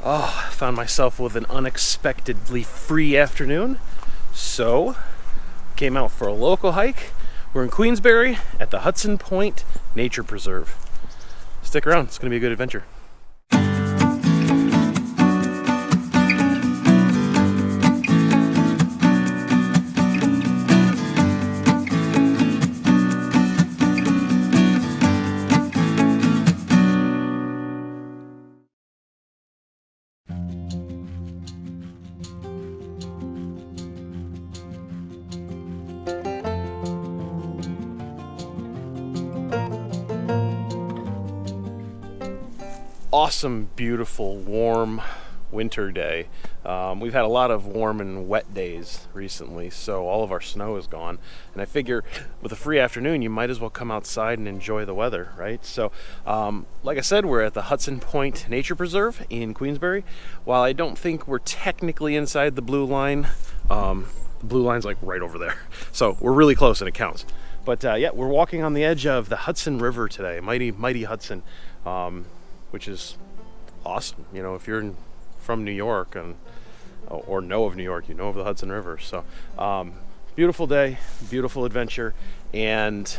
Oh, I found myself with an unexpectedly free afternoon, so came out for a local hike. We're in Queensbury at the Hudson Pointe Nature Preserve. Stick around, it's going to be a good adventure. Awesome, beautiful, warm winter day. We've had a lot of warm and wet days recently, so all of our snow is gone. And I figure with a free afternoon, you might as well come outside and enjoy the weather, right? So, like I said, we're at the Hudson Pointe Nature Preserve in Queensbury. While I don't think we're technically inside the blue line, the blue line's like right over there. So we're really close and it counts. But yeah, we're walking on the edge of the Hudson River today, mighty Hudson. Which is awesome. You know, if you're from New York or know of New York, you know of the Hudson River. So beautiful day, beautiful adventure, and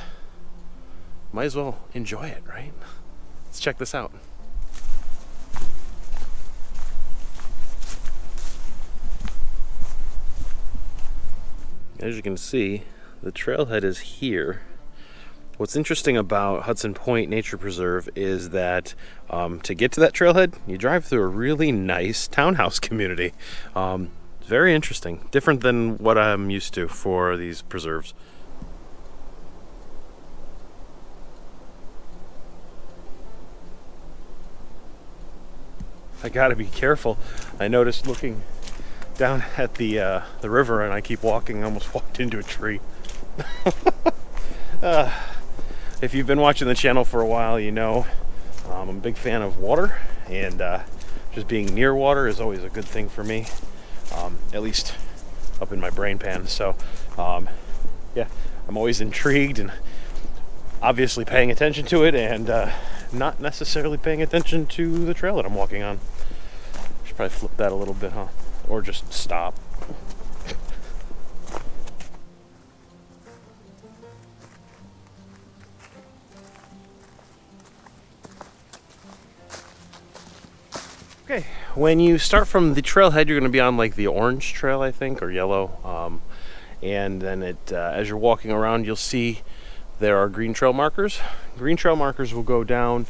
might as well enjoy it, right? Let's check this out. As you can see, the trailhead is here. What's interesting about Hudson Pointe Nature Preserve is that to get to that trailhead, you drive through a really nice townhouse community. Very interesting, different than what I'm used to for these preserves. I gotta be careful. I noticed looking down at the river, and I keep walking, I almost walked into a tree. If you've been watching the channel for a while, you know I'm a big fan of water, and just being near water is always a good thing for me, at least up in my brain pan. So yeah, I'm always intrigued and obviously paying attention to it, and not necessarily paying attention to the trail that I'm walking on. Should probably flip that a little bit, huh? Or just stop. Okay, when you start from the trailhead, you're going to be on like the orange trail, I think, or yellow. And then as you're walking around, you'll see there are green trail markers. Green trail markers will go down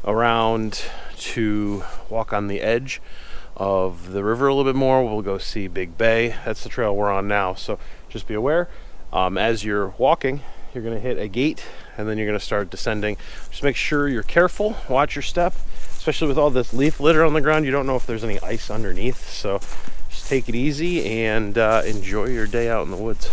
around to walk on the edge of the river a little bit more. We'll go see Big Bay. That's the trail we're on now. So just be aware. As you're walking, you're going to hit a gate, and then you're going to start descending. Just make sure you're careful. Watch your step. Especially with all this leaf litter on the ground, you don't know if there's any ice underneath, so just take it easy and enjoy your day out in the woods.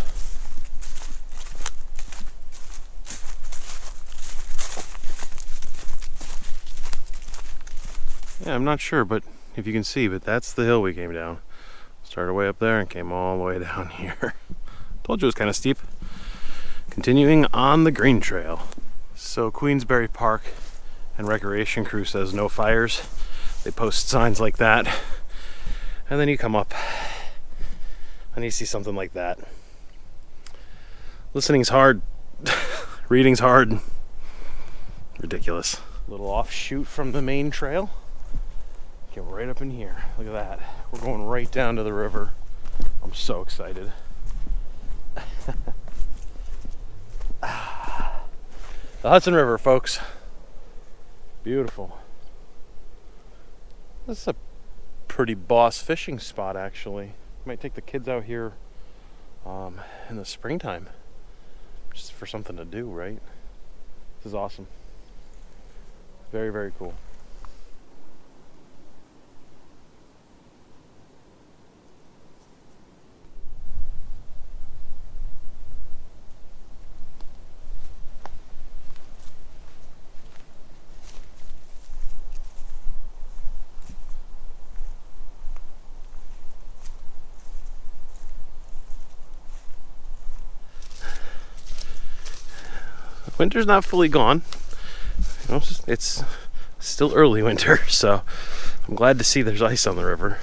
Yeah, I'm not sure, but if you can see, but that's the hill we came down. Started way up there and came all the way down here. Told you it was kind of steep. Continuing on the green trail. So Queensbury Park and recreation crew says no fires. They post signs like that, and then you come up and you see something like that. Listening's hard. Reading's hard. Ridiculous. Little offshoot from the main trail. Get right up in here. Look at that. We're going right down to the river. I'm so excited. The Hudson River, folks. Beautiful. This is a pretty boss fishing spot, actually. Might take the kids out here in the springtime, just for something to do, right? This is awesome. Very, very cool. Winter's not fully gone. You know, it's still early winter, so I'm glad to see there's ice on the river.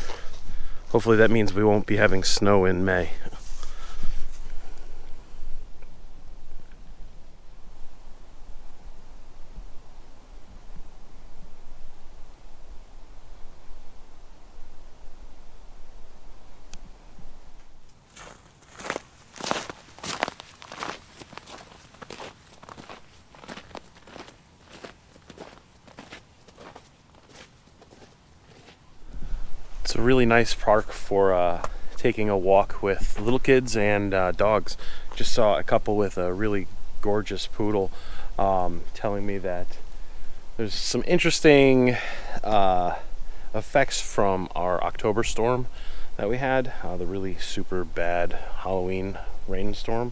Hopefully that means we won't be having snow in May. It's a really nice park for taking a walk with little kids and dogs. Just saw a couple with a really gorgeous poodle telling me that there's some interesting effects from our October storm that we had, the really super bad Halloween rainstorm.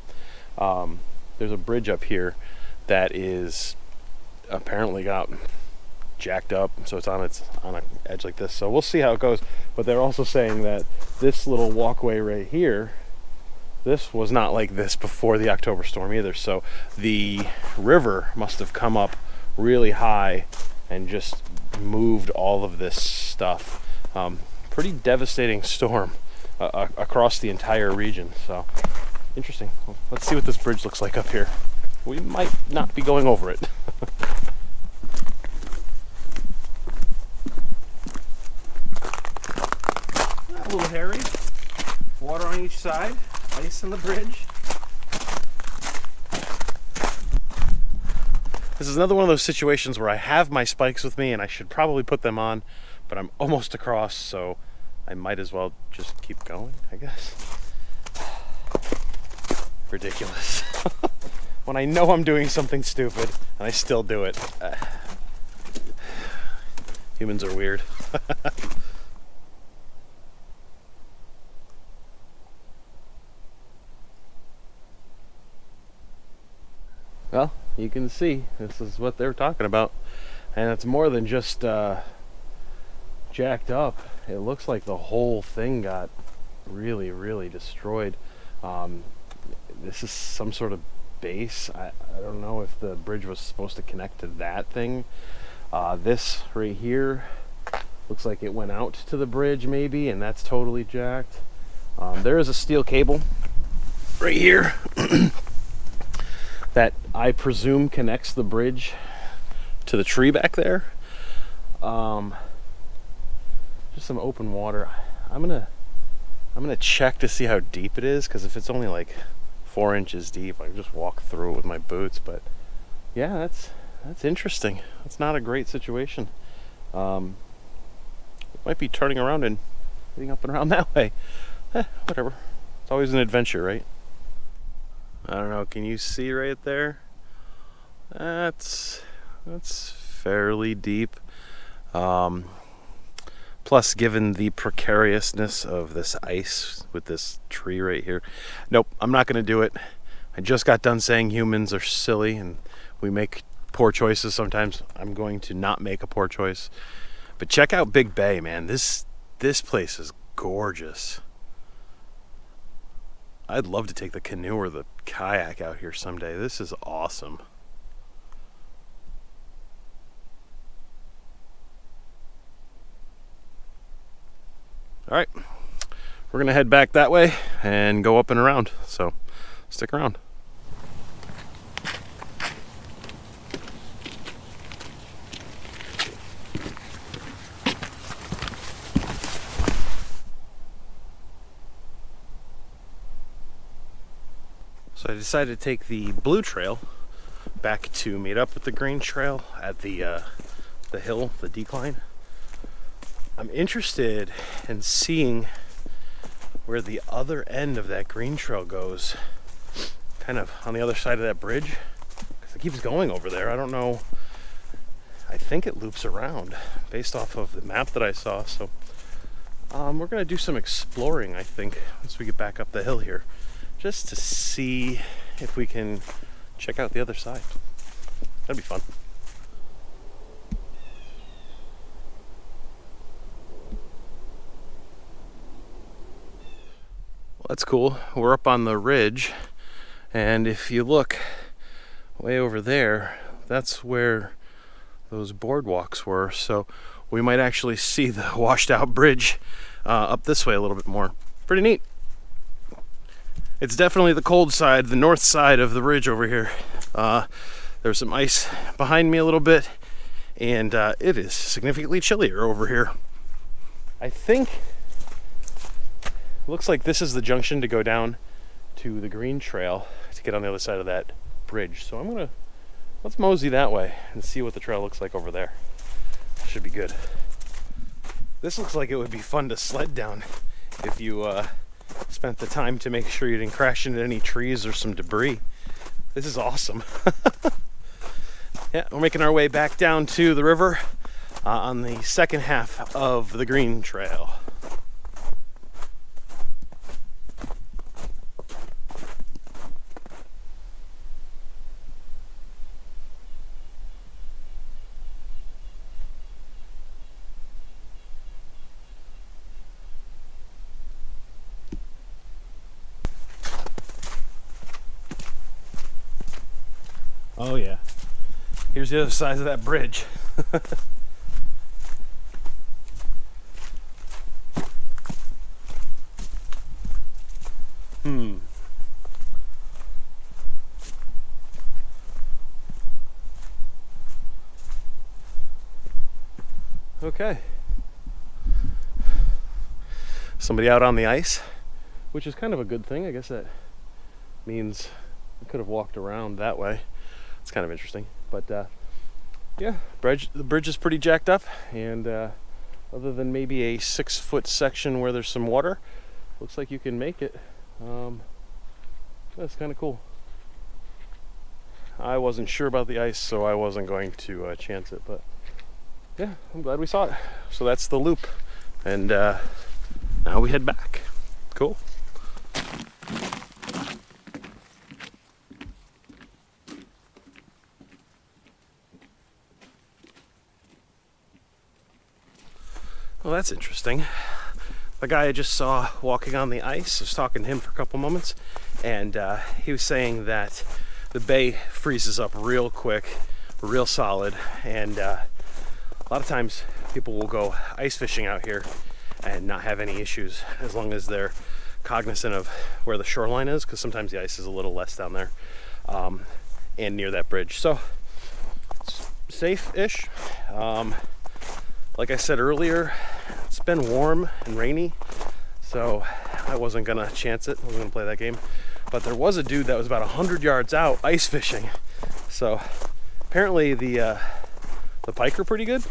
There's a bridge up here that is apparently got jacked up, so it's on an edge like this, so we'll see how it goes. But they're also saying that this little walkway right here, this was not like this before the October storm either, so the river must have come up really high and just moved all of this stuff. Pretty devastating storm across the entire region, so interesting. Well, let's see what this bridge looks like up here. We might not be going over it. A little hairy. Water on each side. Ice on the bridge. This is another one of those situations where I have my spikes with me and I should probably put them on, but I'm almost across, so I might as well just keep going, I guess. Ridiculous. When I know I'm doing something stupid and I still do it. Humans are weird. Well, you can see this is what they're talking about, and it's more than just jacked up. It looks like the whole thing got really destroyed. This is some sort of base. I don't know if the bridge was supposed to connect to that thing. This right here looks like it went out to the bridge maybe, and that's totally jacked. There is a steel cable right here that I presume connects the bridge to the tree back there. Just some open water. I'm gonna check to see how deep it is, because if it's only like 4 inches deep, I can just walk through it with my boots. But yeah, that's interesting. That's not a great situation. It might be turning around and getting up and around that way. Whatever. It's always an adventure, right? I don't know, can you see right there? That's fairly deep. Plus, given the precariousness of this ice with this tree right here, nope, I'm not going to do it. I just got done saying humans are silly and we make poor choices sometimes. I'm going to not make a poor choice. But check out Big Bay, man. This place is gorgeous. I'd love to take the canoe or the kayak out here someday. This is awesome. All right, we're gonna head back that way and go up and around, so stick around. So I decided to take the blue trail back to meet up with the green trail at the hill, the decline. I'm interested in seeing where the other end of that green trail goes, kind of on the other side of that bridge, because it keeps going over there. I don't know. I think it loops around based off of the map that I saw. So we're gonna do some exploring, I think, once we get back up the hill here, just to see if we can check out the other side. That'd be fun. Well, that's cool. We're up on the ridge, and if you look way over there, that's where those boardwalks were. So we might actually see the washed out bridge up this way a little bit more. Pretty neat. It's definitely the cold side, the north side of the ridge over here. There's some ice behind me a little bit, and it is significantly chillier over here. I think, looks like this is the junction to go down to the green trail to get on the other side of that bridge. So let's mosey that way and see what the trail looks like over there. Should be good. This looks like it would be fun to sled down if you spent the time to make sure you didn't crash into any trees or some debris. This is awesome. Yeah, we're making our way back down to the river on the second half of the green trail. Oh yeah, here's the other side of that bridge. Okay. Somebody out on the ice, which is kind of a good thing. I guess that means I could have walked around that way. It's kind of interesting, but yeah, the bridge is pretty jacked up, and other than maybe a 6-foot section where there's some water, looks like you can make it. That's kind of cool. I wasn't sure about the ice, so I wasn't going to chance it, but yeah, I'm glad we saw it. So that's the loop, and now we head back. Cool. Well, that's interesting. The guy I just saw walking on the ice, I was talking to him for a couple moments, and he was saying that the bay freezes up real quick, real solid, and a lot of times people will go ice fishing out here and not have any issues as long as they're cognizant of where the shoreline is, because sometimes the ice is a little less down there and near that bridge. So, safe-ish. Like I said earlier, it's been warm and rainy, so I wasn't gonna chance it. I wasn't gonna play that game. But there was a dude that was about 100 yards out ice fishing. So apparently the pike are pretty good.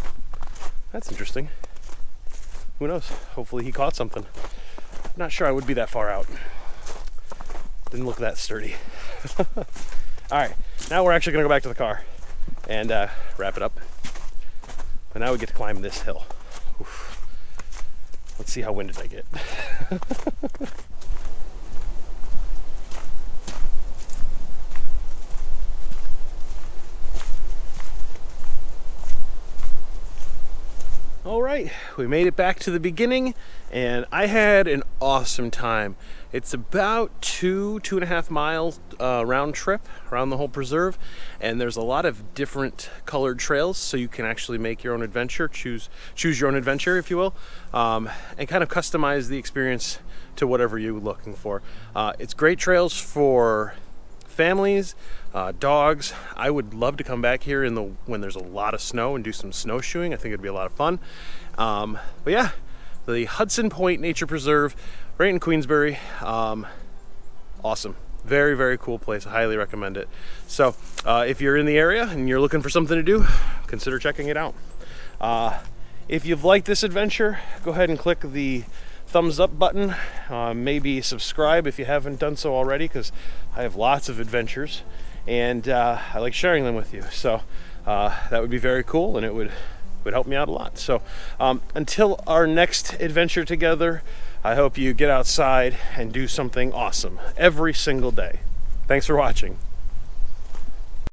That's interesting. Who knows? Hopefully he caught something. Not sure I would be that far out. Didn't look that sturdy. All right, now we're actually gonna go back to the car and wrap it up. But now we get to climb this hill. Oof. Let's see how winded I get. All right, we made it back to the beginning, and I had an awesome time. It's about 2.5 miles round trip around the whole preserve, and there's a lot of different colored trails, so you can actually make your own adventure, choose your own adventure, if you will, and kind of customize the experience to whatever you're looking for. It's great trails for families, dogs. I would love to come back here when there's a lot of snow and do some snowshoeing. I think it'd be a lot of fun. But yeah, the Hudson Pointe Nature Preserve, right in Queensbury. Awesome. Very, very cool place. I highly recommend it. So if you're in the area and you're looking for something to do, consider checking it out. If you've liked this adventure, go ahead and click the thumbs up button. Maybe subscribe if you haven't done so already, because I have lots of adventures and I like sharing them with you. So that would be very cool, and it would help me out a lot. So until our next adventure together, I hope you get outside and do something awesome every single day. Thanks for watching.